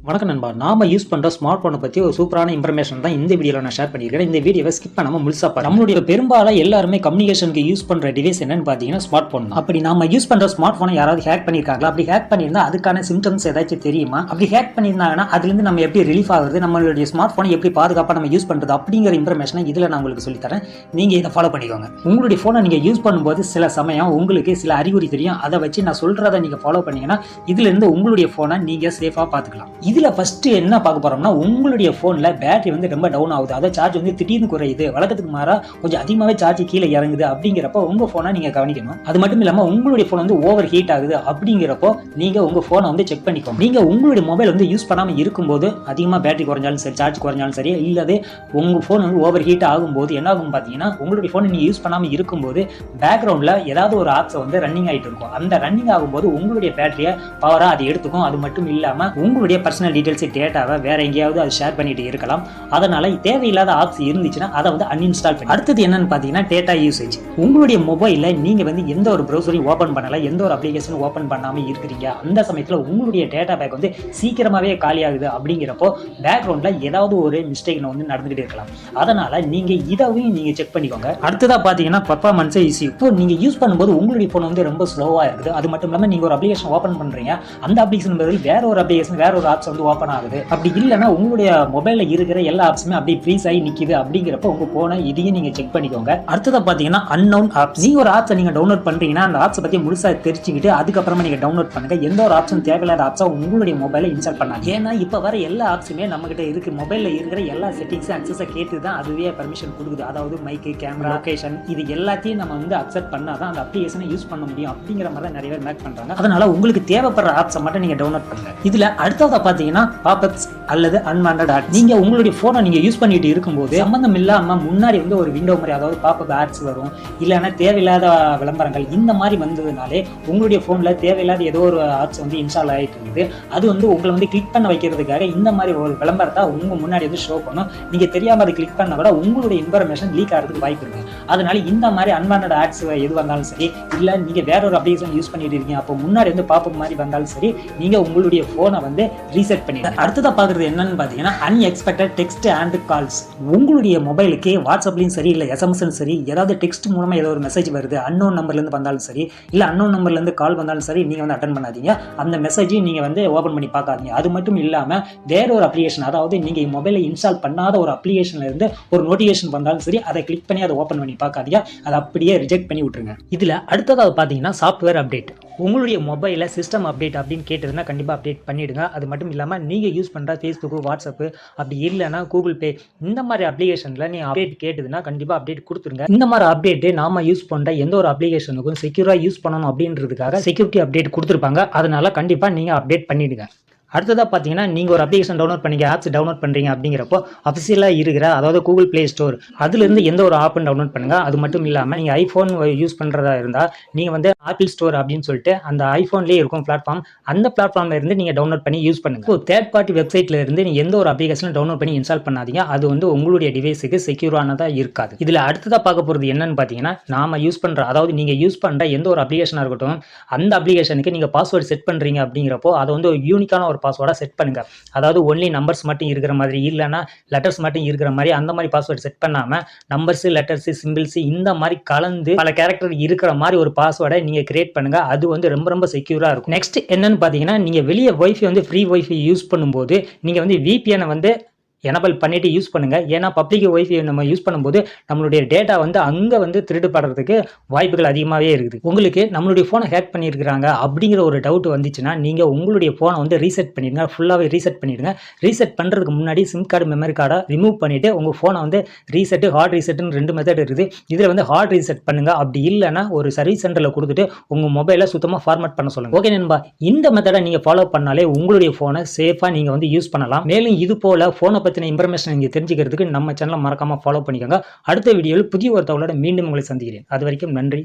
வணக்கம் நண்பா. நாம யூஸ் பண்ற ஸ்மார்ட் போனை பத்தி ஒரு சூப்பரான இன்ஃபர்மேஷன் தான் இந்த வீடியோல நான் ஷேர் பண்ணியிருக்கேன். இந்த வீடியோவை ஸ்கிப் பண்ணாம முழுசா பாருங்க. நம்மளுடைய பெரும்பாலும் எல்லாருமே கம்யூனிகேஷனுக்கு யூஸ் பண்ற டிவைஸ் என்னன்னு பாத்தீங்கன்னா ஸ்மார்ட் போன். அப்படி நாம யூஸ் பண்ற ஸ்மார்ட் போனை யாராவது ஹேக் பண்ணிருக்காங்களா? அப்படி ஹேக் பண்ணியிருந்தா அதுக்கான சிம்டம்ஸ் ஏதாச்சும் தெரியுமா? அப்படி ஹேக் பண்ணியிருந்தாங்கன்னா அதுல இருந்து நம்ம எப்படி ரிலீஃப் ஆகுறது, நம்மளுடைய ஸ்மார்ட் போனை எப்படி பாதுகாப்பா நம்ம யூஸ் பண்றது அப்படிங்கிற இன்ஃபர்மேஷனை இதுல நான் உங்களுக்கு சொல்லி தரேன். நீங்க இதை ஃபாலோ பண்ணிக்கோங்க. உங்களுடைய போனை நீங்க யூஸ் பண்ணும்போது சில சமயம் உங்களுக்கு சில அறிகுறி தெரியும். அதை வச்சு நான் சொல்றதை நீங்க ஃபாலோ பண்ணீங்கன்னா இதுல இருந்து உங்களுடைய போனை நீங்க சேஃபா பாத்துக்கலாம். இதுல ஃபர்ஸ்ட் என்ன பார்க்க போறோம்னா, உங்களுடைய போன்ல பேட்டரி வந்து ரொம்ப டவுன் ஆகுது, அதாவது சார்ஜ் வந்து திடீர்னு குறையுது, வழக்கத்துக்கு மாறா கொஞ்சம் அதிகமாவே சார்ஜ் கீழே இறங்குது அப்படிங்கிறப்ப உங்க போனை நீங்க கவனிக்கணும். அது மட்டும் இல்லாம உங்களுடைய போன் வந்து ஓவர் ஹீட் ஆகுது அப்படிங்கிறப்போ நீங்க உங்க போனை வந்து செக் பண்ணிக்கோங்க. நீங்க உங்களுடைய மொபைல் வந்து யூஸ் பண்ணாம இருக்கும்போது அதிகமா பேட்டரி குறைஞ்சாலும் சரி, சார்ஜ் குறைஞ்சாலும் சரி, இல்லது உங்க போன் வந்து ஓவர் ஹீட் ஆகும்போது என்ன ஆகும் பாத்தீங்கன்னா, உங்களுடைய போனை நீங்க யூஸ் பண்ணாம இருக்கும்போது பேக்ரவுண்ட்ல ஏதாவது ஒரு ஆப்ஸ் வந்து ரன்னிங் ஆயிட்டு இருக்கும். அந்த ரன்னிங் ஆகும்போது உங்களுடைய பேட்டரியை பவரா அது எடுத்துக்கும். அது மட்டும் இல்லாம உங்களுடைய பர்சனல் டீடைல்ஸ் டேட்டாவை வேற எங்கேயாவது அது ஷேர் பண்ணிட்டு இருக்கலாம். அதனால தேவையில்லாத ஆப்ஸ் இருந்துச்சுன்னா அதை வந்து அன்இன்ஸ்டால் பண்ணி. அடுத்தது என்னன்னு பாத்தீங்கன்னா டேட்டா யூசேஜ். உங்களுடைய மொபைல்ல நீங்க வந்து எந்த ஒரு ப்ரௌசரையும் ஓபன் பண்ணல, எந்த ஒரு அப்ளிகேஷன் ஓபன் பண்ணாம இருக்கிறீங்க, அந்த சமயத்துல உங்களுடைய டேட்டா பேக் வந்து சீக்கிரமாவே காலி ஆகுது அப்படிங்கிறப்போ பேக்ரவுண்ட்ல ஏதாவது ஒரு மிஸ்டேக் வந்து நடந்துகிட்டே இருக்கலாம். அதனால நீங்க இதையும் நீங்க செக் பண்ணிக்கோங்க. அடுத்ததா பாத்தீங்கன்னா பர்ஃபார்மன்ஸ் இஷ்யூ. இப்போ நீங்க யூஸ் பண்ணும்போது உங்களுடைய போன் வந்து ரொம்ப ஸ்லோவா இருக்குது. அது மட்டும் இல்லாம நீங்க ஒரு அப்ளிகேஷன் ஓபன் பண்றீங்க, அந்த அப்ளிகேஷன் பதில் வேற ஒரு அப்ளிகேஷன் வேற ஒரு ஆப்ஸ் வந்து ஓபன் ஆகுது. அப்படி இல்லைன்னா உங்களுடைய மொபைல்ல இருக்கிற எல்லா ஆப்ஸுமே அப்படியே ஃப்ரீஸ் ஆகி நிக்குது அப்படிங்கிறப்ப உங்க போனை இதையும் நீங்க செக் பண்ணிக்கோங்க. அடுத்ததா பாத்தீங்கன்னா அன்னோன் ஆப்ஸ். நீங்க ஒரு ஆப்ஸை நீங்க டவுன்லோட் பண்றீங்கன்னா அந்த ஆப்ஸை பத்தி முழுசா தெரிஞ்சுக்கிட்டு அதுக்கப்புறமா நீங்க டவுன்லோட் பண்ணுங்க. எந்த ஒரு ஆப்ஷன் தேவையில்லாத ஆப்ஸா உங்களுடைய மொபைலை இன்ஸ்டால் பண்ணாங்க. ஏன்னா இப்ப வர எல்லா ஆப்ஸுமே நம்ம கிட்ட இருக்கு. மொபைல்ல இருக்கிற எல்லா செட்டிங்ஸும் அக்சஸை கேட்டு தான் அதுவே பர்மிஷன் கொடுக்குது. அதாவது மைக்கு, கேமரா, லொகேஷன், இது எல்லாத்தையும் நம்ம வந்து அக்செப்ட் பண்ணாதான் அந்த அப்ளிகேஷனை யூஸ் பண்ண முடியும் அப்படிங்கிற மாதிரி தான் நிறைய பேர் மேக் பண்றாங்க. அதனால உங்களுக்கு தேவைப்படுற ஆப்ஸை மட்டும் நீங்க டவுன்லோட் பண்ணுங்க. இதுல அடுத்ததா பாத்தீங்கன்னா பாப்அப்ஸ் அல்லது அன்வாண்டட் ஆட். நீங்க உங்களுடைய போனை நீங்க யூஸ் பண்ணிட்டு இருக்கும்போது சம்பந்தம் இல்லாம முன்னாடி வந்து ஒரு விண்டோ மாதிரி, அதாவது பாப்அப் ஆட்ஸ் வரும், இல்லைன்னா தேவையில்லாத விளம்பரங்கள், இந்த மாதிரி வந்ததுனாலே உங்களுடைய போன்ல தேவையில்லாத ஏதோ ஒரு ஆப்ஸ் வந்து இன்ஸ்டால் ஆகிட்டு இருக்குது. அது வந்து உங்களை வந்து கிளிக் பண்ண வைக்கிறதுக்காக இந்த மாதிரி ஒரு விளம்பரத்தை உங்க முன்னாடி வந்து ஷோ பண்ணும். நீங்க தெரியாம அதை கிளிக் பண்ண கூட உங்களுடைய இன்ஃபர்மேஷன் லீக் ஆகிறதுக்கு வாய்ப்பு இருக்கு. அதனால இந்த மாதிரி அன்வாண்டட் ஆட்ஸ் எது வந்தாலும் சரி, இல்ல நீங்க வேற ஒரு அப்ளிகேஷன் யூஸ் பண்ணிட்டு இருக்கீங்க, அப்போ முன்னாடி வந்து பாப்அப் மாதிரி வந்தாலும் சரி, நீங்க உங்களுடைய போனை வந்து ரீசெட் பண்ணிடுங்க. அடுத்ததா பாக்குறது என்னன்னு பாத்தீங்கன்னா அன்எக்ஸ்பெக்டட் டெக்ஸ்ட் அண்ட் கால்ஸ். உங்களுடைய மொபைலுக்கு வாட்ஸ்அப்லயும் சரி, இல்ல எஸ்எம்எஸ்லும் சரி, ஏதாவது டெக்ஸ்ட் மூலமா ஏதோ ஒரு மெசேஜ் வருது, அன்னோன் நம்பர்ல இருந்து வந்தாலும் சரி, இல்ல அன்னோன் நம்பர்ல இருந்து கால் வந்தாலும் சரி, நீங்க வந்து அட்டெண்ட் பண்ணாதீங்க. அந்த மெசேஜையும் நீங்க வந்து ஓபன் பண்ணி பார்க்காதீங்க. அது மட்டும் இல்லாம வேற ஒரு அப்ளிகேஷன், அதாவது நீங்க மொபைலை இன்ஸ்டால் பண்ணாத ஒரு அப்ளிகேஷன்ல இருந்து ஒரு நோட்டிபிகேஷன் வந்தாலும் சரி, அதை கிளிக் பண்ணி அதை ஓபன் பண்ணி பார்க்காதீங்க. அதை அப்படியே ரிஜெக்ட் பண்ணி விட்டுருங்க. இதுல அடுத்ததாவது பாத்தீங்கன்னா சாஃப்ட்வேர் அப்டேட். உங்களுடைய மொபைல சிஸ்டம் அப்டேட் அப்படின்னு கேட்டதுன்னா கண்டிப்பா அப்டேட் பண்ணிடுங்க. அது மட்டும் இல்லாம நீங்க யூஸ் பண்ற ஃபேஸ்புக், வாட்ஸ்அப், அப்படி இல்லைன்னா கூகுள் பே, இந்த மாதிரி அப்ளிகேஷன்ல நீங்க அப்டேட் கேட்டதுன்னா கண்டிப்பா அப்டேட் கொடுத்துருங்க. இந்த மாதிரி அப்டேட் நாம யூஸ் பண்ற எந்த ஒரு அப்ளிகேஷனுக்கும் செக்யூரா யூஸ் பண்ணணும் அப்படின்றதுக்காக செக்யூரிட்டி அப்டேட் கொடுத்துருப்பாங்க. அதனால கண்டிப்பா நீங்க அப்டேட் பண்ணிடுங்க. அடுத்ததாக பார்த்தீங்கன்னா நீங்கள் ஒரு அப்ளிகேஷன் டவுன்லோட் பண்ணீங்க, ஆப்ஸ் டவுன்லோட் பண்ணுறீங்க அப்படிங்கிறப்போ அஃபிஷியலாக இருக்கிற, அதாவது கூகுள் ப்ளே ஸ்டோர், அதுலேருந்து எந்த ஒரு ஆப்பும் டவுன்லோட் பண்ணுங்க. அது மட்டும் இல்லாமல் நீங்கள் ஐஃபோன் யூஸ் பண்ணுறதா இருந்தால் நீங்கள் வந்து ஆப்பிள் ஸ்டோர் அப்படின்னு சொல்லிட்டு அந்த ஐஃபோன்லேயே இருக்கும் பிளாட்ஃபார்ம், அந்த பிளாட்ஃபார்ம்ல இருந்து நீங்கள் டவுன்லோட் பண்ணி யூஸ் பண்ணுங்க. ஸோ தேர்ட் பார்ட்டி வெப்சைட்ல இருந்து நீங்கள் எந்த ஒரு அப்ளிகேஷனும் டவுன்லோட் பண்ணி இன்ஸ்டால் பண்ணாதீங்க. அது வந்து உங்களுடைய டிவைஸுக்கு செக்யூரானதாக இருக்காது. இதில் அடுத்ததாக பார்க்க போகிறது என்னன்னு பார்த்தீங்கன்னா, நாம யூஸ் பண்ணுற, அதாவது நீங்கள் யூஸ் பண்ணுற எந்த ஒரு அப்ளிகேஷனாக இருக்கட்டும், அந்த அப்ளிகேஷனுக்கு நீங்கள் பாஸ்வேர்டு செட் பண்ணுறீங்க அப்படிங்கிறப்போ அதை வந்து ஒரு யூனிக்கான ஒரு பாஸ்வேர்டாக செட் பண்ணுங்க. அதாவது ஒன்லி நம்பர்ஸ் மட்டும் இருக்கிற மாதிரி, இல்லைன்னா லெட்டர்ஸ் மட்டும் இருக்கிற மாதிரி, அந்த மாதிரி பாஸ்வேர்டு செட் பண்ணாம நம்பர்ஸ், லெட்டர்ஸ், சிம்பிள்ஸ் இந்த மாதிரி கலந்து பல கேரக்டர் இருக்கிற மாதிரி ஒரு பாஸ்வேர்டை நீங்க கிரியேட் பண்ணுங்க. அது வந்து ரொம்ப ரொம்ப செக்யூரா இருக்கும். நெக்ஸ்ட் என்னன்னு பாத்தீங்கன்னா, நீங்க வெளியே வைஃபை வந்து ஃப்ரீ வைஃபை யூஸ் பண்ணும்போது நீங்க வந்து VPN வந்து எனபிள் பண்ணிட்டு யூஸ் பண்ணுங்க. ஏன்னா பப்ளிக் வைஃபை நம்ம யூஸ் பண்ணும்போது நம்மளுடைய டேட்டா வந்து அங்க வந்து திருடுபடுறதுக்கு வாய்ப்புகள் அதிகமாகவே இருக்குது. உங்களுக்கு நம்மளுடைய போனை ஹேக் பண்ணியிருக்கிறாங்க அப்படிங்கிற ஒரு டவுட் வந்துச்சுன்னா நீங்க உங்களுடைய போனை வந்து ரீசெட் பண்ணிடுங்க. ஃபுல்லாவே ரீசெட் பண்ணிடுங்க. ரீசெட் பண்றதுக்கு முன்னாடி சிம் கார்டு, மெமரி கார்டை ரிமூவ் பண்ணிட்டு உங்க போனை வந்து ரீசெட், ஹார்ட் ரீசெட்னு 2 மெத்தட் இருக்குது. இதுல வந்து ஹார்ட் ரீசெட் பண்ணுங்க. அப்படி இல்லைன்னா ஒரு சர்வீஸ் சென்டர்ல கொடுத்துட்டு உங்க மொபைலை சுத்தமா ஃபார்மேட் பண்ண சொல்லுங்க. ஓகே நண்பா, இந்த மெத்தடை நீங்க ஃபாலோ பண்ணாலே உங்களுடைய போனை சேஃபா நீங்க வந்து யூஸ் பண்ணலாம். மேலும் இது போல போனை பத்தின இன்ஃபர்மேஷன் நீங்க தெரிஞ்சுக்கிறதுக்கு நம்ம சேனலை மறக்காம ஃபாலோ பண்ணிக்கோங்க. அடுத்த வீடியோவில் புதிய ஒரு தகவலோட மீண்டும் உங்களை சந்திக்கிறேன். அது வரைக்கும் நன்றி.